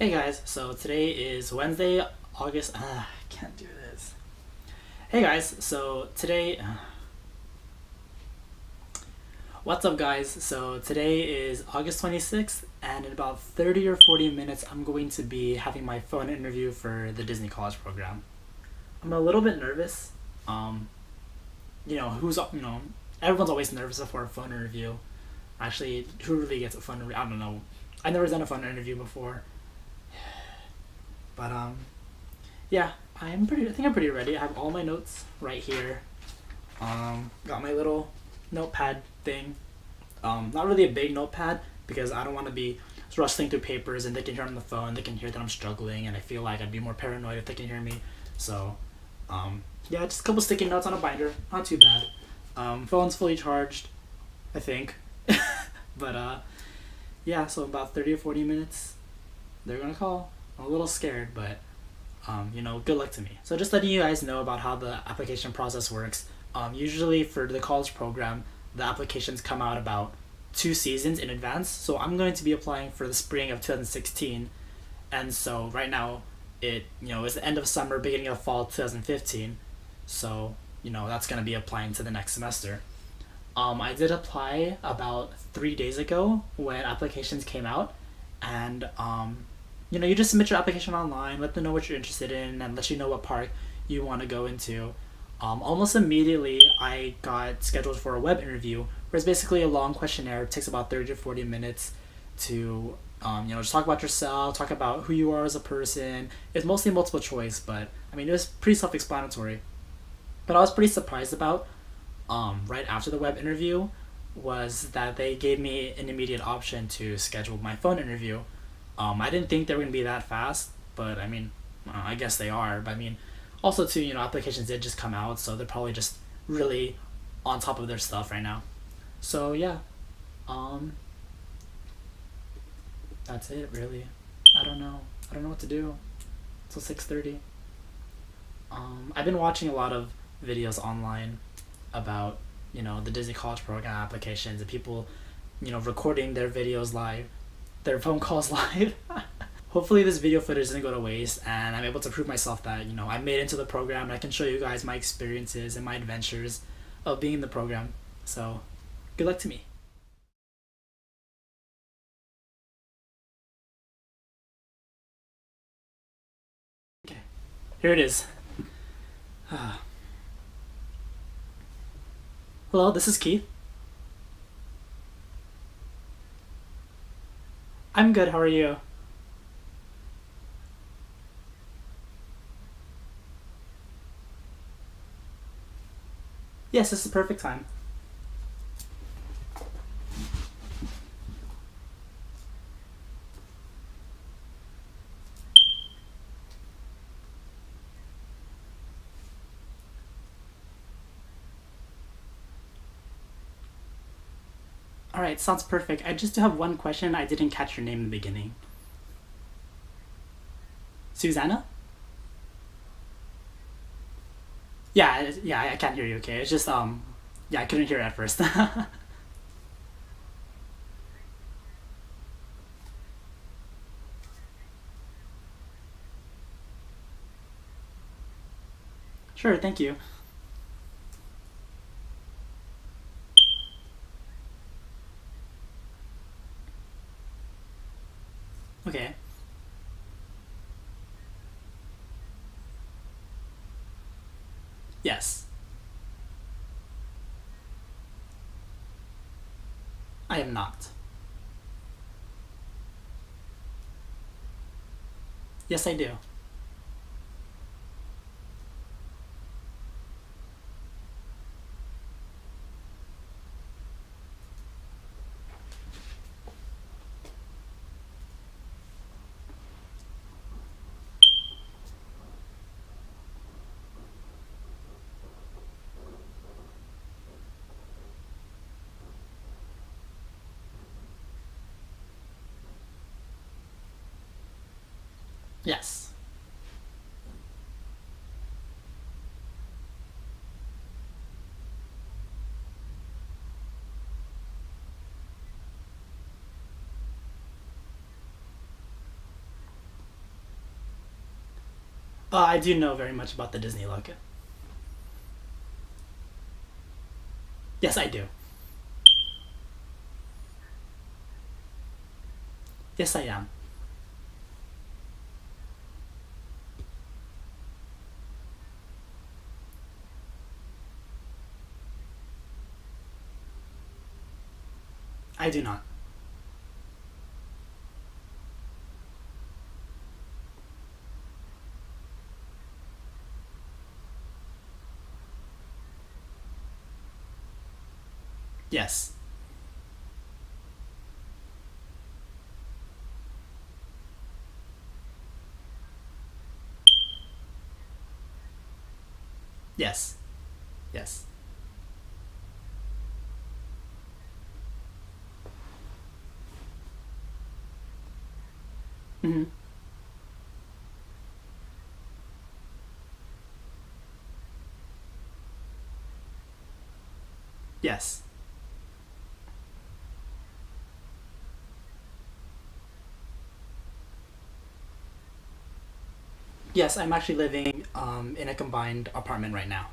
Hey guys, so today is Wednesday, August. I can't do this. Hey guys, so today. What's up, guys? So today is August 26th, and in about 30 or 40 minutes, I'm going to be having my phone interview for the Disney College program. I'm a little bit nervous. Um, everyone's always nervous before a phone interview. Actually, who really gets a phone interview? I don't know. I've never done a phone interview before. But yeah, I think I'm pretty ready. I have all my notes right here. Got my little notepad thing. Not really a big notepad because I don't want to be rustling through papers and they can hear on the phone. They can hear that I'm struggling, and I feel like I'd be more paranoid if they can hear me. So, yeah, just a couple sticky notes on a binder. Not too bad. Phone's fully charged, I think. But yeah, so about 30 or 40 minutes, they're gonna call. I'm a little scared, but good luck to me. So just letting you guys know about how the application process works. Usually for the college program, the applications come out about 2 seasons in advance. So I'm going to be applying for the spring of 2016, and so right now it's the end of summer, beginning of fall 2015. So that's going to be applying to the next semester. I did apply about 3 days ago when applications came out, and you just submit your application online, let them know what you're interested in, and let you know what park you want to go into. Almost immediately, I got scheduled for a web interview, where it's basically a long questionnaire. It takes about 30 to 40 minutes to, just talk about yourself, talk about who you are as a person. It's mostly multiple choice, but it was pretty self-explanatory. But I was pretty surprised about, right after the web interview, was that they gave me an immediate option to schedule my phone interview. I didn't think they were going to be that fast, but I guess they are. But also too, applications did just come out, so they're probably just really on top of their stuff right now. So yeah, that's it really. I don't know what to do. Till 6:30. I've been watching a lot of videos online about the Disney College program applications and people recording their videos live, their phone calls live. Hopefully this video footage doesn't go to waste, and I'm able to prove myself that I made it into the program, and I can show you guys my experiences and my adventures of being in the program. So good luck to me. Okay, here it is. Hello, this is Keith. I'm good, how are you? Yes, this is the perfect time. Alright, sounds perfect. I just do have one question. I didn't catch your name in the beginning. Susanna? Yeah, yeah, I can't hear you, okay? It's just, yeah, I couldn't hear it at first. Sure, thank you. Okay. Yes. I am not. Yes, I do. Yes. I do know very much about the Disney look. Yes, I do. Yes, I am. I do not. Yes. Yes. Yes. Hmm. Yes. Yes, I'm actually living in a combined apartment right now.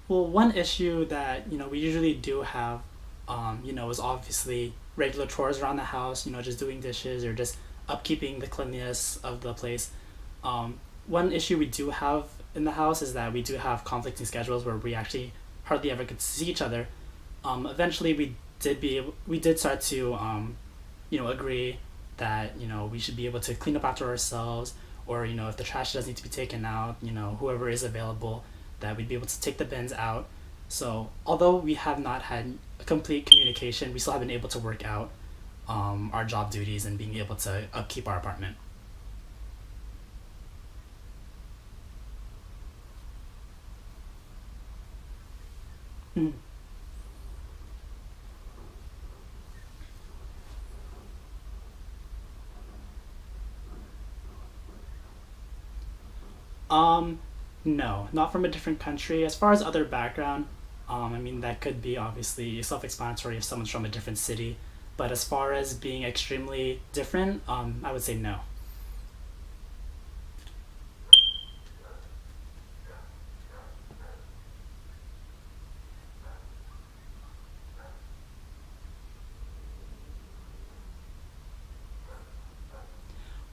Well, one issue that we usually do have, is obviously regular chores around the house. Just doing dishes or just upkeeping the cleanliness of the place. One issue we do have in the house is that we do have conflicting schedules where we actually hardly ever get to see each other. Eventually, we did start to agree that we should be able to clean up after ourselves, or if the trash does need to be taken out, whoever is available, that we'd be able to take the bins out. So although we have not had a complete communication, we still have been able to work out our job duties and being able to upkeep our apartment. Mm. Um, no, not from a different country. As far as other background, I mean that could be obviously self-explanatory if someone's from a different city. But as far as being extremely different, I would say no.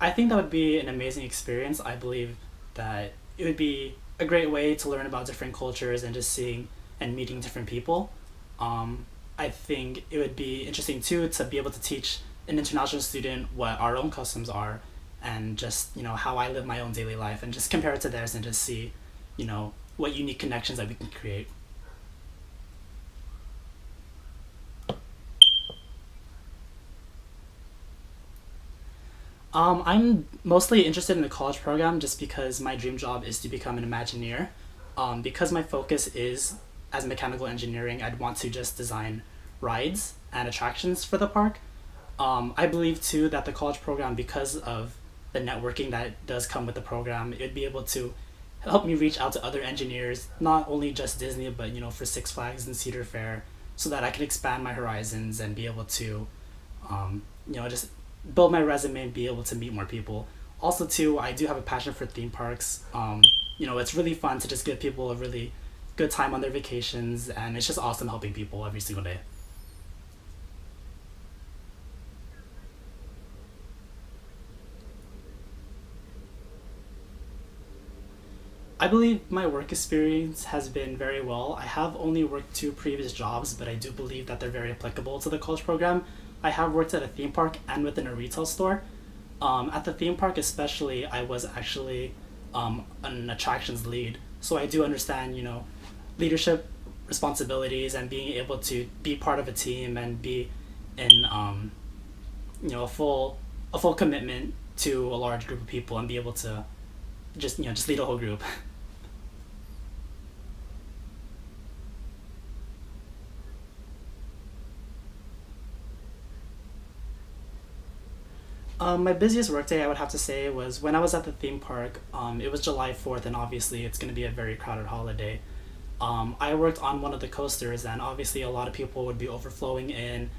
I think that would be an amazing experience. I believe that it would be a great way to learn about different cultures and just seeing and meeting different people. I think it would be interesting too to be able to teach an international student what our own customs are and just, how I live my own daily life and just compare it to theirs and just see, what unique connections that we can create. I'm mostly interested in the college program just because my dream job is to become an Imagineer. Because my focus is as mechanical engineering, I'd want to just design rides and attractions for the park. I believe too that the college program, because of the networking that does come with the program, it'd be able to help me reach out to other engineers, not only just Disney, but for Six Flags and Cedar Fair, so that I can expand my horizons and be able to, just build my resume and be able to meet more people. Also, too, I do have a passion for theme parks. It's really fun to just give people a really good time on their vacations, and it's just awesome helping people every single day. I believe my work experience has been very well. I have only worked two previous jobs, but I do believe that they're very applicable to the college program. I have worked at a theme park and within a retail store. At the theme park, especially, I was actually an attractions lead, so I do understand, leadership responsibilities and being able to be part of a team and be in, a full commitment to a large group of people and be able to just lead a whole group. My busiest workday, I would have to say, was when I was at the theme park. It was July 4th, and obviously it's going to be a very crowded holiday. I worked on one of the coasters, and obviously a lot of people would be overflowing in.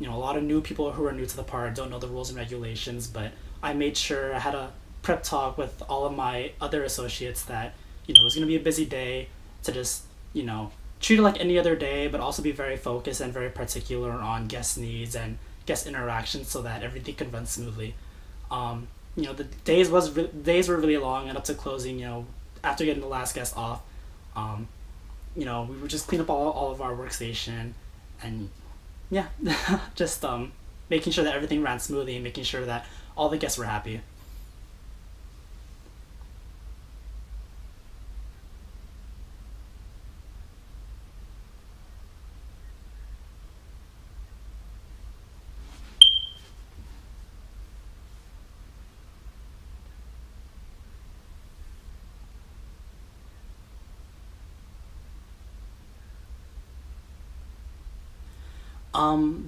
A lot of new people who are new to the park don't know the rules and regulations, but I made sure I had a prep talk with all of my other associates that, it was going to be a busy day, to just, treat it like any other day, but also be very focused and very particular on guest needs and guest interactions so that everything could run smoothly. The days were really long, and up to closing, after getting the last guest off, um, we would just clean up all of our workstation, and yeah, just making sure that everything ran smoothly and making sure that all the guests were happy.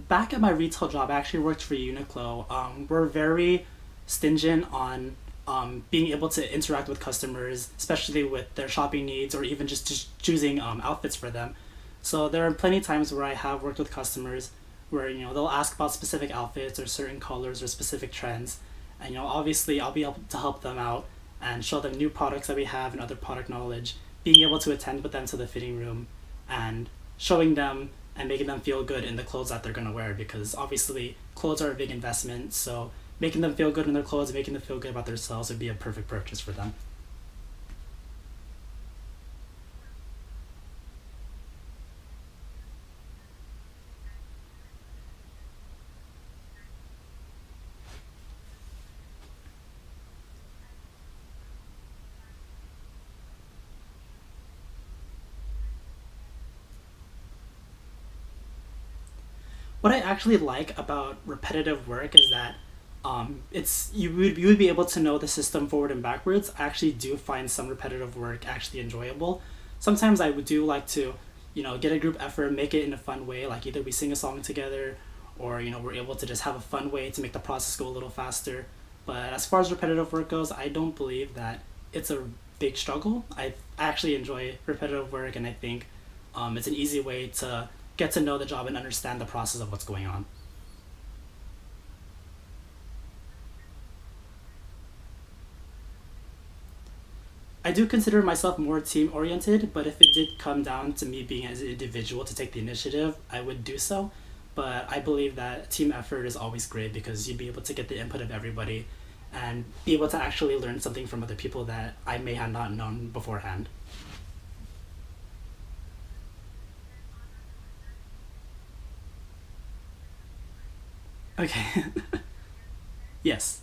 Back at my retail job, I actually worked for Uniqlo. We're very stingent on being able to interact with customers, especially with their shopping needs or even just choosing outfits for them. So there are plenty of times where I have worked with customers where they'll ask about specific outfits or certain colors or specific trends, and obviously I'll be able to help them out and show them new products that we have and other product knowledge, being able to attend with them to the fitting room and showing them and making them feel good in the clothes that they're going to wear, because obviously clothes are a big investment, so making them feel good in their clothes, making them feel good about themselves would be a perfect purchase for them. What I actually like about repetitive work is that it's you would be able to know the system forward and backwards. I actually do find some repetitive work actually enjoyable. Sometimes I would do like to, get a group effort, make it in a fun way. Like either we sing a song together, or we're able to just have a fun way to make the process go a little faster. But as far as repetitive work goes, I don't believe that it's a big struggle. I actually enjoy repetitive work, and I think it's an easy way to get to know the job and understand the process of what's going on. I do consider myself more team oriented, but if it did come down to me being as an individual to take the initiative, I would do so. But I believe that team effort is always great because you'd be able to get the input of everybody and be able to actually learn something from other people that I may have not known beforehand. Okay. Yes.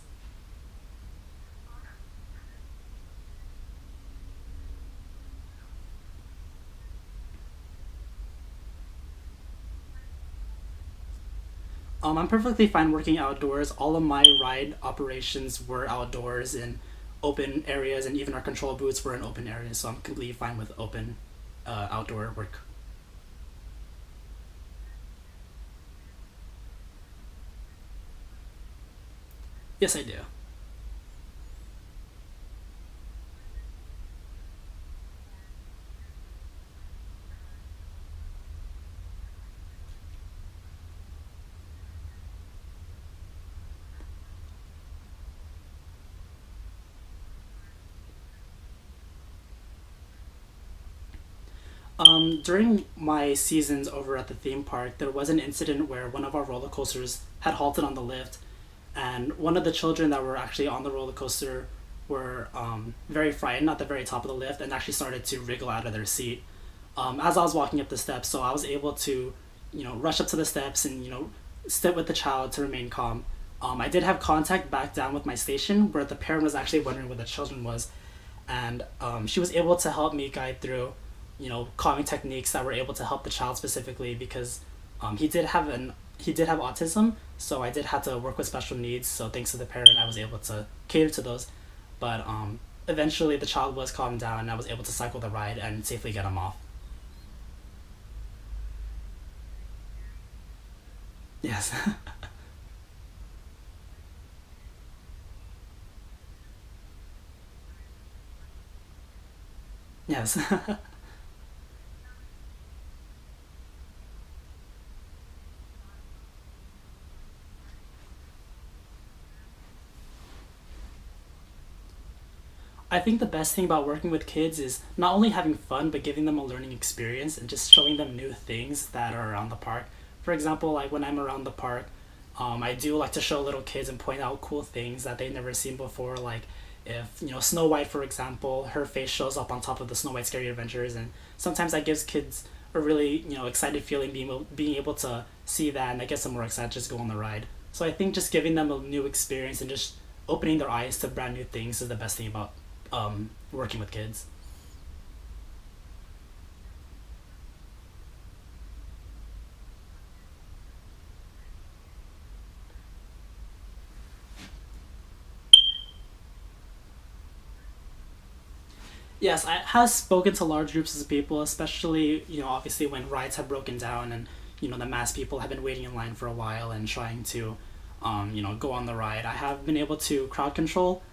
I'm perfectly fine working outdoors. All of my ride operations were outdoors in open areas, and even our control booths were in open areas. So I'm completely fine with open outdoor work. Yes, I do. During my seasons over at the theme park, there was an incident where one of our roller coasters had halted on the lift, and one of the children that were actually on the roller coaster were very frightened at the very top of the lift and actually started to wriggle out of their seat as I was walking up the steps. So I was able to, rush up to the steps and sit with the child to remain calm. I did have contact back down with my station where the parent was actually wondering where the children was, and she was able to help me guide through, calming techniques that were able to help the child specifically because he did have autism, so I did have to work with special needs. So thanks to the parent, I was able to cater to those. But eventually, the child was calmed down, and I was able to cycle the ride and safely get him off. Yes. Yes. I think the best thing about working with kids is not only having fun, but giving them a learning experience and just showing them new things that are around the park. For example, like when I'm around the park, I do like to show little kids and point out cool things that they've never seen before. Like if Snow White, for example, her face shows up on top of the Snow White Scary Adventures, and sometimes that gives kids a really excited feeling being able to see that, and that gets them more excited to just go on the ride. So I think just giving them a new experience and just opening their eyes to brand new things is the best thing about working with kids. Yes, I have spoken to large groups of people, especially, obviously when rides have broken down and, the mass people have been waiting in line for a while and trying to, go on the ride. I have been able to crowd control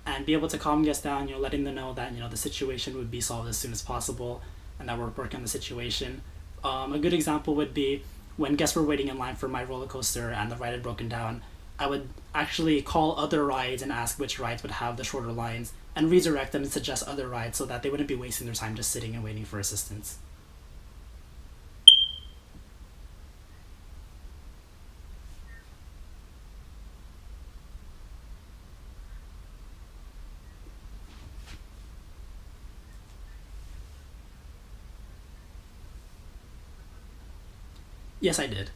and be able to calm guests down, letting them know that, the situation would be solved as soon as possible and that we're working on the situation. A good example would be when guests were waiting in line for my roller coaster and the ride had broken down. I would actually call other rides and ask which rides would have the shorter lines and redirect them and suggest other rides so that they wouldn't be wasting their time just sitting and waiting for assistance. Yes, I did.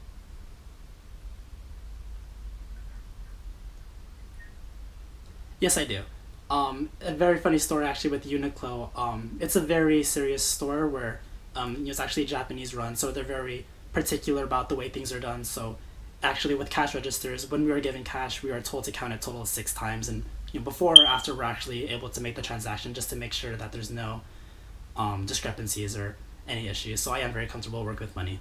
Yes, I do. A very funny story actually with Uniqlo. It's a very serious store where it's actually Japanese run, so they're very particular about the way things are done. So actually, with cash registers, when we are given cash, we are told to count a total of 6 times, and before or after we're actually able to make the transaction, just to make sure that there's no discrepancies or any issues. So I am very comfortable working with money.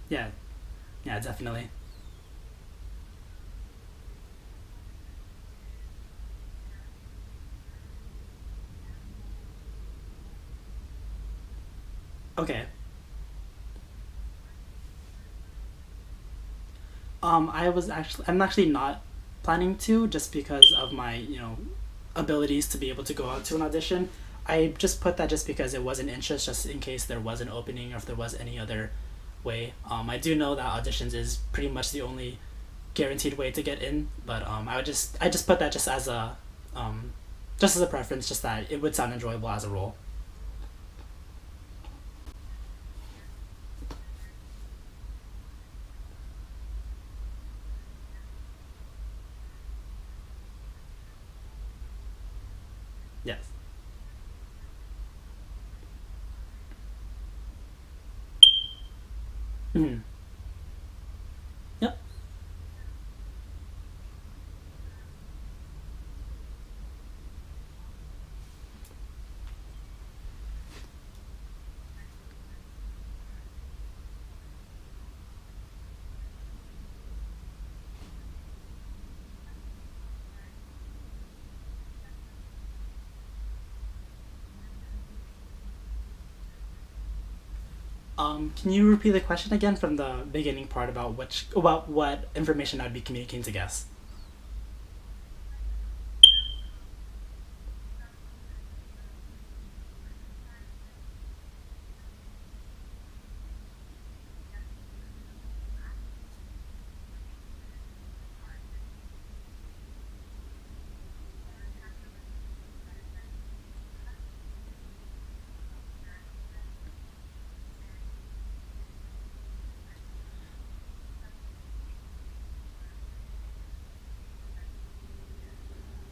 Yeah, yeah, definitely. Okay. I'm actually not planning to, just because of my abilities to be able to go out to an audition. I just put that just because it was an interest, just in case there was an opening or if there was any other way. I do know that auditions is pretty much the only guaranteed way to get in, but I just put that um, just as a preference, just that it would sound enjoyable as a role. Yes. Mhm. Yep. Can you repeat the question again from the beginning part about what information I'd be communicating to guests?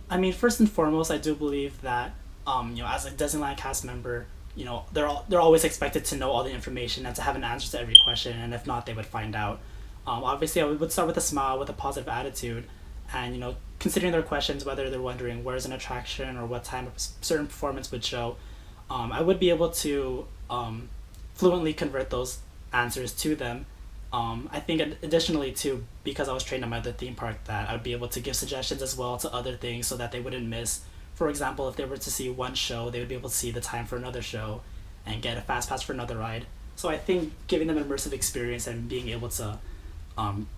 I mean, first and foremost, I do believe that, as a Disneyland cast member, they're always expected to know all the information and to have an answer to every question, and if not, they would find out. Obviously, I would start with a smile, with a positive attitude, and considering their questions, whether they're wondering where's an attraction or what time a certain performance would show, I would be able to fluently convert those answers to them. I think additionally too, because I was trained at my other theme park, that I would be able to give suggestions as well to other things so that they wouldn't miss. For example, if they were to see one show, they would be able to see the time for another show, and get a fast pass for another ride. So I think giving them an immersive experience and being able to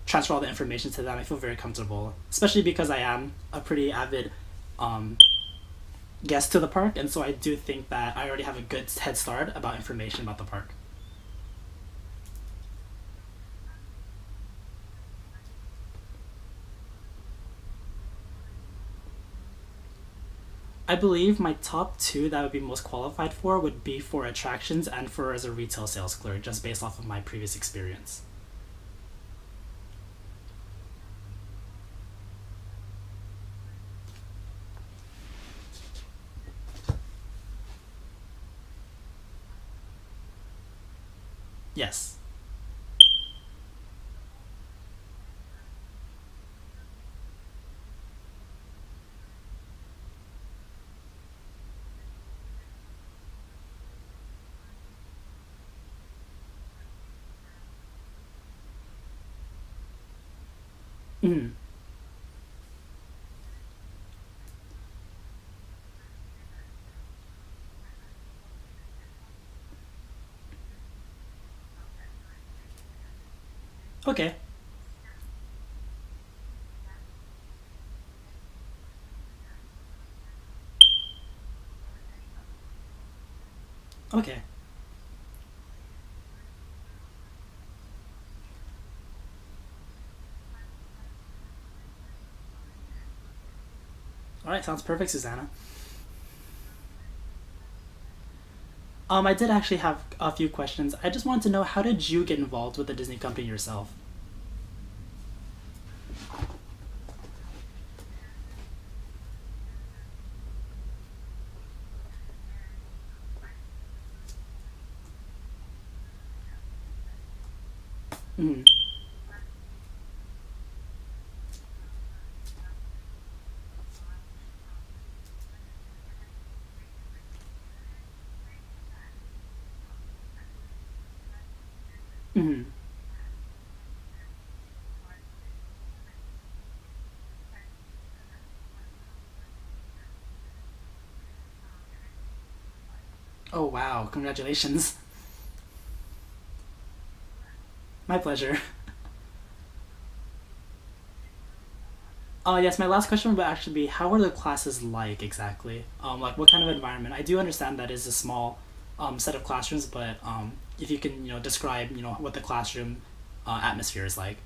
transfer all the information to them, I feel very comfortable, especially because I am a pretty avid um, guest to the park, and so I do think that I already have a good head start about information about the park. I believe my top two that I would be most qualified for would be for attractions and for as a retail sales clerk, just based off of my previous experience. Yes. Mm. Okay. Okay. All right. Sounds perfect, Susanna. I did actually have a few questions. I just wanted to know, how did you get involved with the Disney company yourself? Mm. Mm. Oh wow! Congratulations. My pleasure. Yes, my last question would actually be, how are the classes like exactly? Like what kind of environment? I do understand that is a small set of classrooms, but if you can, describe, what the classroom atmosphere is like.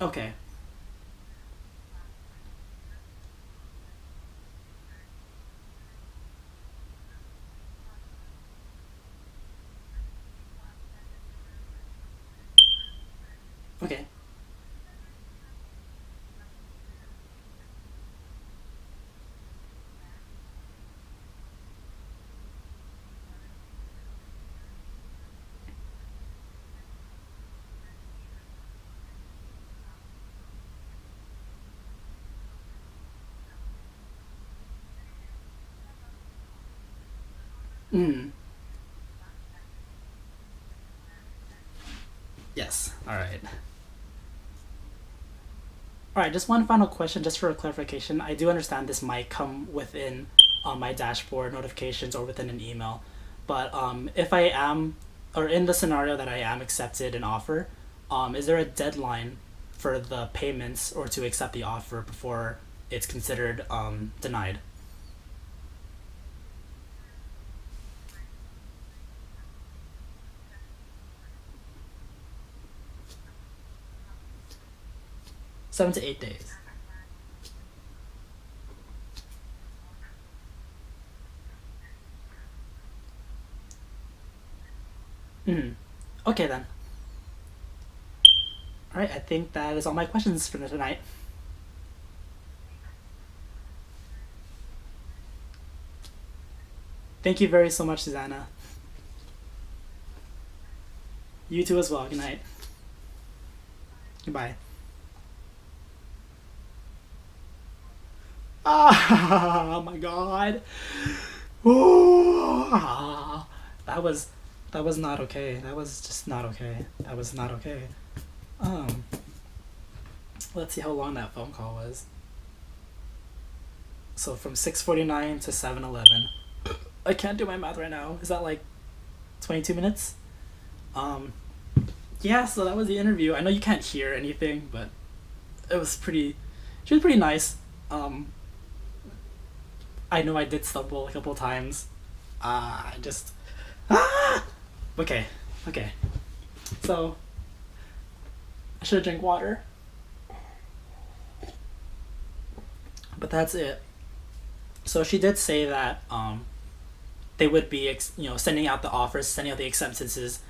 Okay. Okay. Mm. Yes. All right. All right. Just one final question, just for a clarification. I do understand this might come within my dashboard notifications or within an email, but if I am, or in the scenario that I am accepted an offer, is there a deadline for the payments or to accept the offer before it's considered denied? 7 to 8 days. Mm. Okay then. All right. I think that is all my questions for tonight. Thank you very so much, Susanna. You too as well. Good night. Goodbye. Ah, oh my god. Ooh, ah. That was not okay. That was just not okay. That was not okay. Let's see how long that phone call was. So from 6:49 to 7:11. I can't do my math right now. Is that like 22 minutes? Yeah, so that was the interview. I know you can't hear anything, but it was pretty, she was pretty nice. I know I did stumble a couple times. I just, okay. So, I should have drank water. But that's it. So she did say that, they would be, sending out the offers, sending out the acceptances,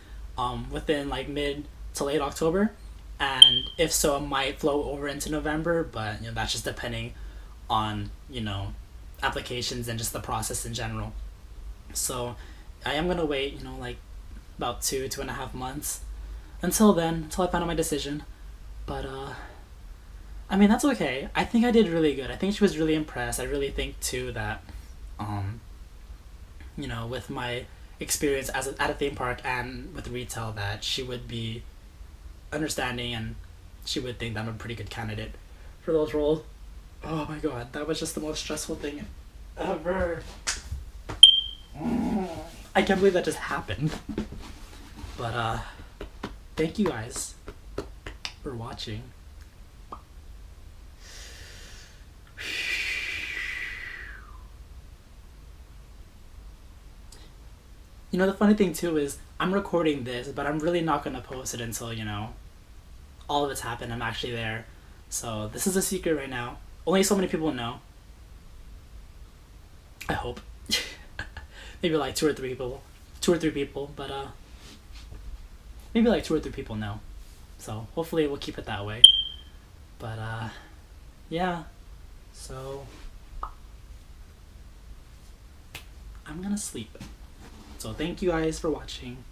within like mid to late October, and if so, it might flow over into November. But that's just depending on applications and just the process in general. So I am gonna wait, like about 2.5 months until then, until I find out my decision. But I mean, that's okay. I think I did really good. I think she was really impressed. I really think too that with my experience at a theme park and with retail, that she would be understanding and she would think that I'm a pretty good candidate for those roles. Oh my god, that was just the most stressful thing ever. I can't believe that just happened. But thank you guys for watching. The funny thing too is I'm recording this, but I'm really not gonna post it until all of it's happened. I'm actually there. So this is a secret right now. Only so many people know. I hope. Maybe like 2 or 3 people, but maybe like 2 or 3 people know. So hopefully we'll keep it that way. But yeah. So I'm gonna sleep. So thank you guys for watching.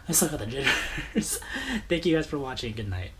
I still got the jitters. Thank you guys for watching. Good night.